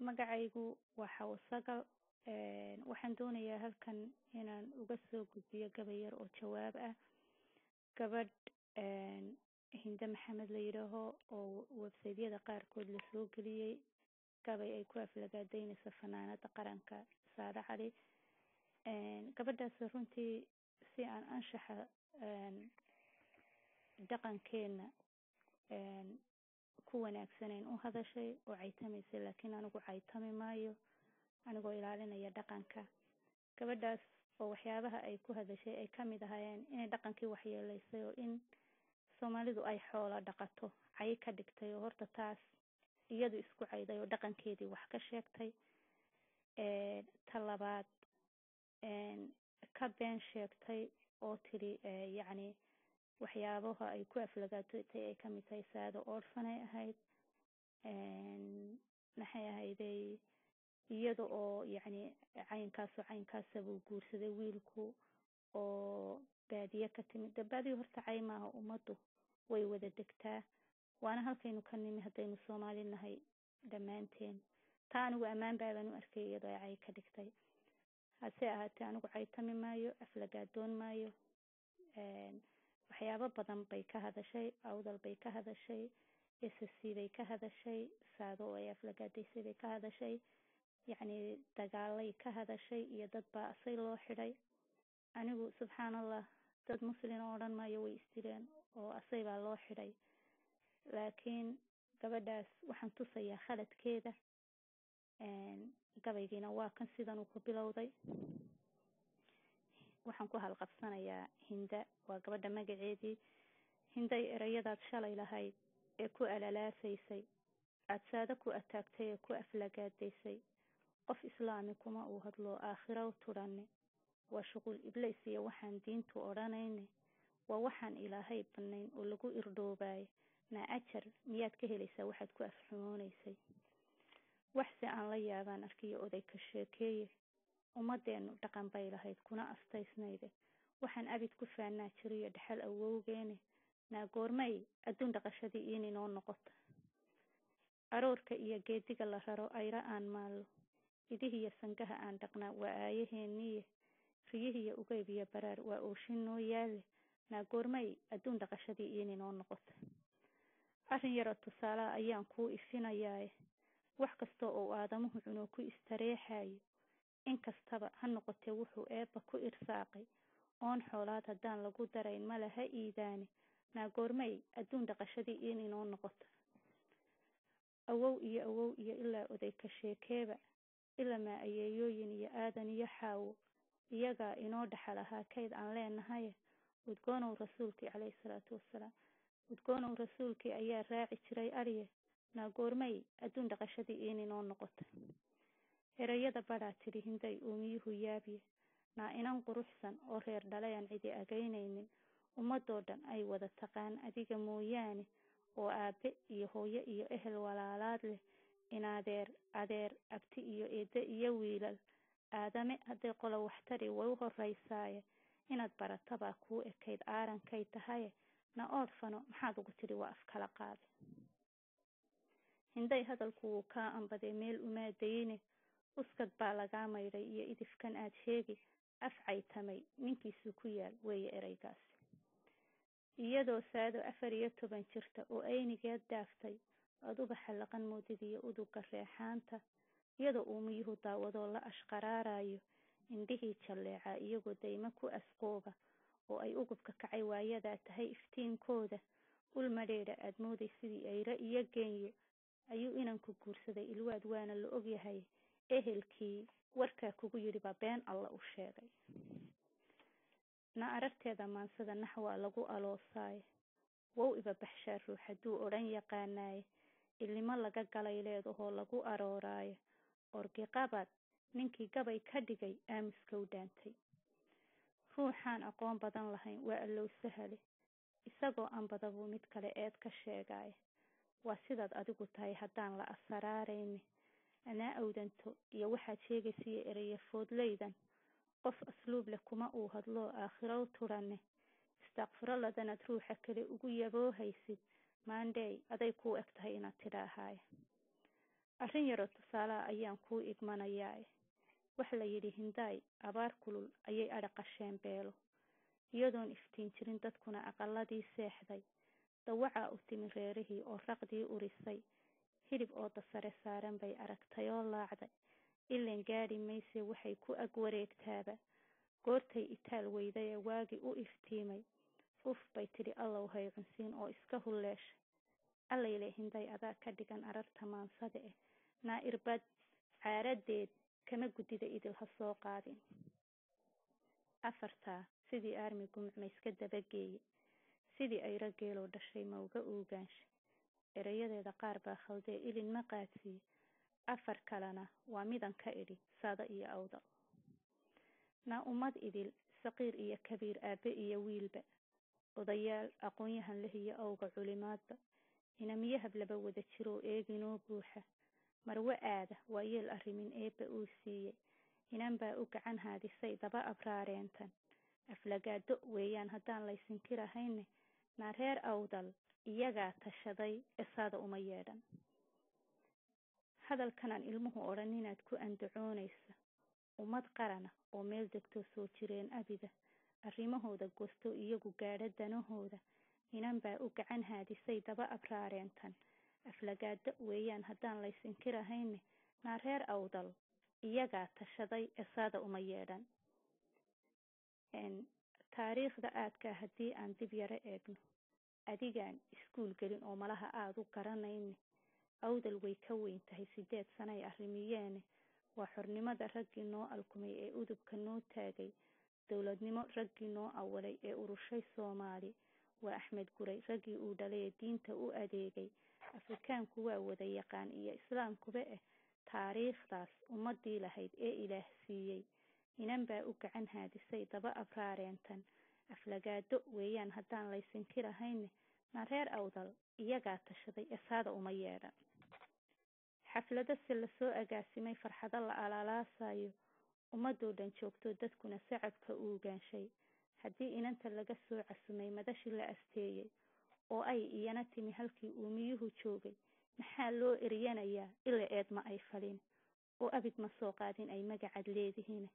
magacaygu waa Xawsagal. Waxaan doonayaa halkan inaan uga soo gudbiyo gabay yar oo jawaab ah. Gabadh Hinde Maxamed la yidhaaho oo website-yada qaarkood la soo geliyey gabay ay ku aflagaadaynayso fanaanada qaranka Saada Cali. Gabadhaas runtii si aan anshaxa dhaqankeena ku wanaagsanayn u hadashay oo caytamaysay, laakiin anigu caytami maayo anigoo ilaalinaya dhaqanka. Gabadhaas oo waxyaabaha ay ku hadashay ay ka mid ahaayeen inay dhaqankii waxyeelaysay oo in Soomaalidu ay xoolo dhaqato cay ka dhigtay, oo horta taas iyadu isku cayday oo dhaqankeedii wax ka sheegtay. Talabaad ka been sheegtay oo tiri yacni waxyaabaha ay ku aflagaatay ay ka mid tahay Saado orphanay ahayd. Maxay ahayday iyada oo yacni caynkaas buu guursaday wiilku oo baadiye ka timid. Baadiye horta cay maaha, ummaddu way wada degtaa, waana halkaynu ka nimi haddaynu Soomaali nahay dhammaanteen. taa anigu ammaan baaban u arkay iyadoo ay cay ka dhigtay. hase ahaatee anigu caytami maayo, aflagaadoon maayo. waxyaabo badan bay ka hadashay, awdal bay ka hadashay, SSC bay ka hadashay, Saado oo ay aflagaadaysay bay ka hadashay, yacni dagaalay ka hadashay iyo dad baa asay loo xidhay. anigu subxaanallah dad muslin oo dhan maayo way istireen oo asay baa loo xidhay. laakiin gabadhaas waxaan tusayaa khaladkeeda. gabaygiina waa kan sidan uu ku bilowday. waxaan ku halqabsanayaa Hinda, waa gabadha magaceedii. Hinday erayadaad shalay lahayd ee ku alalaasaysay, aad Saado ku ataagtay ee ku aflagaadaysay. qof islaami kuma uu hadlo aakhiro u turanne, waa shuqul iblis iyo waxaan diintu odhanayne, waa waxaan ilaahay bannayn oo lagu irdhoobaay. naa ajar miyaad ka helaysaa waxaad ku afxumoonaysay? waxse aan la yaabaan arkiyo oday ka sheekeeye, ummadeennu dhaqan bay lahayd kuna astaysnayde, waxaan abid ku faanaa jiriyo dhaxal awowgeene, naa goormay adduun dhaqashadii iininoo noqota. aroorka iyo geediga la raro ayra aan maallo, idihiyo sangaha aan dhaqnaa waa aayaheeniye, riyihiyo ugeybiyo baraar waa ooshin noo yaale, naa goormay adduun dhaqashadii iininoo noqota. arrin yaroo tusaalaha ayaan kuu ifinayaaye, wax kasta oo aadamuhu cunoo ku istareexayo, inkastaba ha noqotee wuxuu eebba ku irsaaqay, oon xoolaad haddaan lagu darayn male ha iidaane, naa goormay adduun dhaqashadii iininoo noqota. awow iyo ilaa oday ka sheekeeba, ilamaa ayeeyooyin iyo aadan iyo xaawo, iyagaa inoo dhaxal ahaa kayd aan leenahaye, udgoonow rasuulkii calayhi salaatu wassalaam, udgoonow rasuulkii ayaa raaci jiray arye, naa goormay adduun dhaqashadii iininoo noqota. erayada badhaa tidhi Hinday uumiyuhu yaabiye, naa inan quruxsan oo reer dhalayaan cidi agaynaynin, ummadoo dhan ay wada taqaan adiga mooyaane, oo aabe iyo hooyo iyo ehel walaalaad leh, inadeer adeer abti iyo eedde iyo wiilal, aadame hadday qolo waxtari way u horeysaaye, inaad baratabaa kuu ekayd aarankay tahaye, na orfano maxaad ugu tidhi waa afkala qaade. Hinday hadalku wuu kaa ambadee meel umaadayne, uskad baa lagaa maydhay iyo idifkan aad sheegi, af caytamay ninkiisu ku yaal weeye eraygaasi. iyadoo Saado 14 jirta oo aynigeed daaftay, ood ubaxa laqan moodid iyo uduga reexaanta, iyadoo uumiyuhu daawadoo la ashqaraarayo, indhihii jalleeca iyagoo daymo ku asqooba, oo ay ugubka kacay waayadaa tahay iftiinkooda, ulmadheedha aad mooday sidii ayra iyo geenyo, ayuu inanku guursaday ilwaad waana la ogyahay, ehelkii warkaa kugu yidhi baa been alla u sheegay. na aragteeda maansada naxwaa lagu aloosaaye, wow iba baxshaa ruux hadduu odhan yaqaanaaye, ilnimo laga galay leedahoo lagu arooraaye, orgiqabad ninkii gabay ka dhigay aamuska u dhaantay. ruuxaan aqoon badan lahayn waa allow sahale, isagoo anbada buu mid kale eed ka sheegaaye, waa sidaad adigu tahay haddaan la asaraarayne, anaa awdanto iyo waxaad sheegaysiiyo eraya foodlaydan, qof asluub leh kuma uu hadloo aakhiro u turanne, istakfiraladanaad ruuxa kale ugu yaboohaysid, maandheey aday kuu eg tahay inaad tidhaahaaya. arrin yaroo tusaale ah ayaan kuu igmanayaa. Waxa la yidhi hindaay abaar kulul ayay adhaqasheen beelo, iyadoon iftiin jirin dadkuna aqaladii seexday. Dawacaa u timi reerihii oo raqdii urisay, hilib ooda sare saaran bay aragtayoo laacday. Ileen gaadhi mayse waxay ku ag wareegtaaba, goortay itaal weyday ee waagii u iftiimay. Uf bay tidhi allow hay cunsiin oo iska hulleeshay. Allayle hinday adaa ka dhigan ararta maansada naa irbad caaradeed kama gudida idil ha soo qaadin. Afartaa sidii aarmi gumcma iska dabageeye, sidii ay rageeloo dhashay mawga uugaansha. Erayadeeda qaar baa khaldee ilin ma qaadsiiye, afar kalena waa midan ka idhi saada iyo awdal. naa ummad idil saqiir iyo kabiir, aabe iyo wiilba, odayaal aqoon-yahan leh iyo awga culimaadba, inamiyahab laba wada jiroo eeginoo buuxa. Marwe aada waa yeel arrimin eebba uu siiyey, inan baa u gacan haadisay daba abraareentan. Aflagaado weeyaan haddaan laysinkirahayne, naa reer awdal iyagaa tashaday esaada uma yeedhan. Hadalkanaan ilmuhu odhan inaad ku andacoonaysa, ummad qarana oo meel degtoo soo jireen abida, arrimahooda goosto iyagu gaadha danahooda, inan baa u gacan haadisay daba abraareentan. Aflagaado weeyaan haddaan laysinkirahayne, naa reer awdal iyagaa tashaday esaada uma yeedhan. Taariikhda aadkaa haddii aan dib yaro eegno, adigaan iskuul gelin oo malaha aada u garanayne, awdal way ka weyn tahay 8 sano ay arrimiyeene. Waa xornimada raggii noo alkumay ee udubka noo taagay, dowladnimo raggii noo awalay ee urushay Soomaali. Waa Axmed Guray raggii uu dhalay ee diinta u adeegay. Afrikaanku waa wada yaqaan iyo islaamkuba taariikhdaas ummadii lahayd ee ilaah siiyey, inan baa u gacan haadisay daba abraareentan. Aflagaado weeyaan haddaan laysinkirahayne, naa reer awdal iyagaa tashaday esaada uma yeedhan. Xaflado si lasoo agaasimay, farxado la alaalaasayo, ummadoo dhan joogto dadkuna sacabka uugaanshay. Haddii inanta laga soo casumay madashii la asteeyey, oo ay iyana timi halkii uumiyuhu joogay, maxaa loo eryanayaa ila eed ma ay falin, oo abid ma soo qaadin ay magacad leedihiin.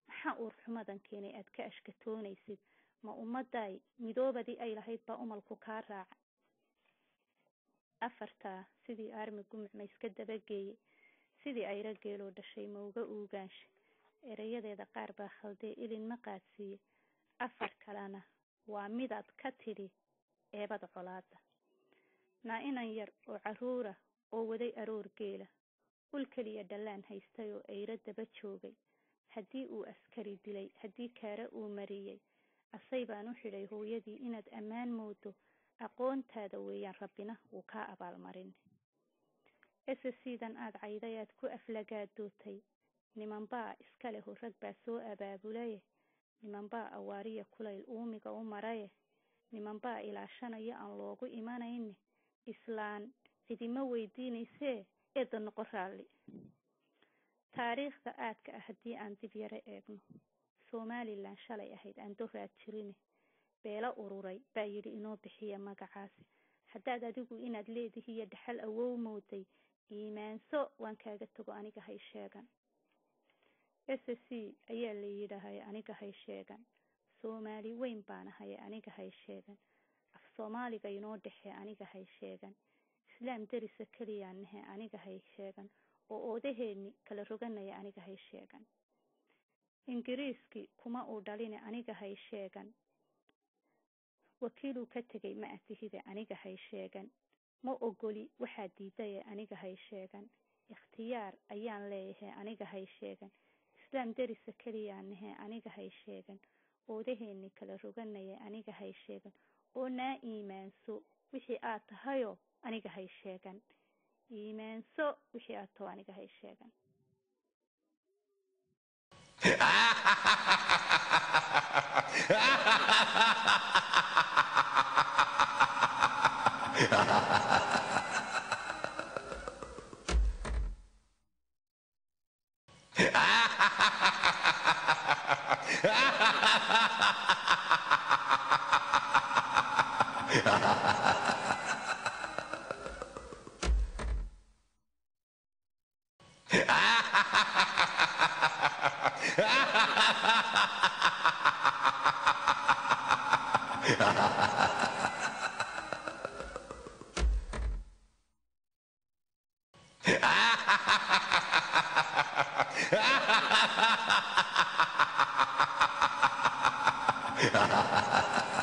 maxaa uur xumadan keenay aad ka ashkatoonaysid, ma ummaday midoobadii ay lahayd baa umalku kaa raaca. Afartaa sidii aarmi gumcma iska dabageeye, sidii ay rageeloo dhashay mawga uugaansha. Erayadeeda qaar baa khaldee ilin ma qaadsiiye, afar kalena waa midaad ka tidhi eebada colaada. naa inan yar oo caruura oo waday aroor geela, ul keliya dhallaan haystay oo ayra daba joogay. haddii uu askari dilay, haddii kaara uu mariyey, asay baan u xidhay hooyadii inaad ammaan moodo, aqoontaada weeyaan rabbina wuu kaa abaalmarin. SSCdan aad cayday aad ku aflagaadootay, nimanbaa iska leho rag baa soo abaabulaye, nimanbaa awaariya kulayl uumiga u maraye, nimanbaa ilaashanaya aan loogu imanayne, islaan cidima weydiinaysee eedda noqo raalli. taariikhda aadka ah haddii aan dib yaro eegno, Somaliland shalay ahayd aan doraad jirine, beelo ururay baa yidhi inoo bixiya magacaasi. haddaad adigu inaad leedihiiyo dhaxal awow mooday, iimaanso waan kaaga tago aniga hay sheegan. SSC ayaa la yidhaahay aniga hay sheegan. Soomaali weyn baan ahay aniga hay sheegan. af Soomaaliga inoo dhexee aniga hay sheegan. islaam darisa keliyaan nahe aniga hay sheegan, oo oodaheeni kala roganaya aniga hay sheegan. Ingiriiski kuma uu dhaline aniga hay sheegan. wakiiluu ka tegay ma atihide aniga hay sheegan. ma ogoli waxaa diidaye aniga hay sheegan. ikhtiyaar ayaan leeyahay aniga hay sheegan. islaam darisa keliyaan nahe aniga hay sheegan. oodaheeni kala roganaya aniga hay sheegan. oo naa iimaanso wixii aad tahayo aniga hay sheegan. iimaanso wixii aad taho aniga hay sheegan. Ha ha ha ha!